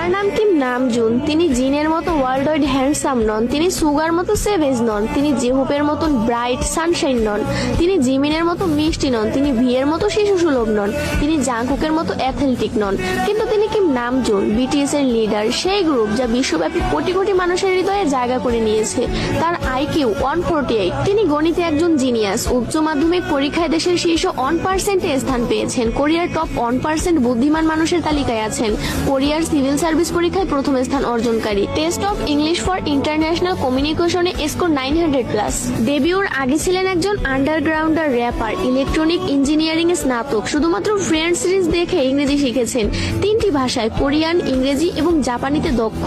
তার নাম Kim Namjoon. তিনি জিনের মতো ওয়ার্ল্ড ওয়াইড হ্যান্ডসাম নন, তিনি সুগার মতো সেভেজ নন, তিনি জেহুপের মতন ব্রাইট সানশাইন নন, তিনি জিমিনের মতো মিষ্টি নন, তিনি ভিয়ের মতো শিশু সুলভ নন, তিনি জাংকুকের মতো অ্যাথলেটিক নন, কিন্তু তিনি কিম নামজুন, বিটিএস এর লিডার, সেই গ্রুপ যা বিশ্বব্যাপী কোটি কোটি মানুষের হৃদয়ে জায়গা করে নিয়েছে। তার আইকিউ 148। তিনি গণিতে একজন জিনিয়াস। উচ্চ মাধ্যমিক পরীক্ষায় দেশের শীর্ষ 1%-এ স্থান পেয়েছেন। কোরিয়ার টপ 1% বুদ্ধিমান মানুষের তালিকায় আছেন। কোরিয়ার সিভিল সার্ভিস পরীক্ষায় প্রথম স্থান অর্জনকারী। Test of English for international কমিউনিকেশনে স্কোর 900+। ডেবিউর আগে ছিলেন একজন আন্ডারগ্রাউন্ডার র্যাপার, ইলেকট্রনিক ইঞ্জিনিয়ারিং এ স্নাতক। শুধুমাত্র ফ্রেন্ডস সিরিজ দেখে ইংরেজি শিখেছেন। 3টি ভাষায় কোরিয়ান, ইংরেজি এবং জাপানিতে দক্ষ।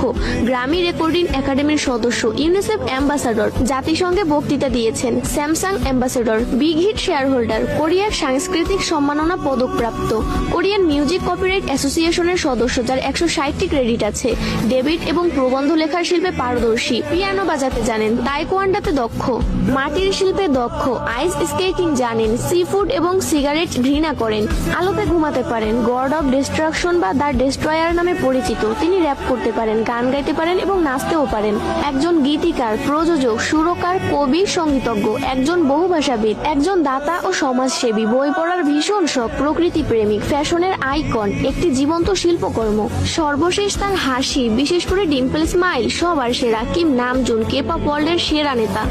গ্রামি রেকর্ডিং একাডেমির সদস্য, ইউনিসেফ অ্যাম্বাসাডর, জাতিসংঘে বক্তৃতা দিয়েছেন, Samsung ambassador, big hit shareholder, কোরিয়ার সাংস্কৃতিক সম্মাননা পদকপ্রাপ্ত, কোরিয়ান মিউজিক কপিরাইট অ্যাসোসিয়েশনের সদস্য, যার 160টি ক্রেডিট আছে। ডেবিট এবং প্রবন্ধ লেখার শিল্পে পারদর্শী। পিয়ানো বাজাতে জানেন, তাইকোয়ান্ডোতে দক্ষ, মাটির শিল্পে দক্ষ, আইস স্কেটিং জানেন, সি ফুড এবং সিগারেট ঘৃণা করেন, আলোতে ঘুমাতে পারেন, গড অফ ডিস্ট্রাকশন বা দ্য ডেস্ট্রয়ার নামে পরিচিত। তিনি র্যাপ করতে পারেন, গান গাইতে পারেন এবং নাচতেও পারেন। একজন গীতিকার, প্রযোজক, সুরকার, কবি, সঙ্গীতজ্ঞ, একজন বহুভাষাবিদ, একজন দাতা ও সমাজসেবী, বই পড়ার ভীষণ শখ, প্রকৃতি প্রেমিক, ফ্যাশনের আইকন, একটি জীবন্ত শিল্পকর্ম। সর্বশেষ তার হাসি, বিশেষ করে ডিম্পল স্মাইল, সবার সেরা। কিম নামজুন, কে-পপ ওয়ার্ল্ডের সেরা নেতা।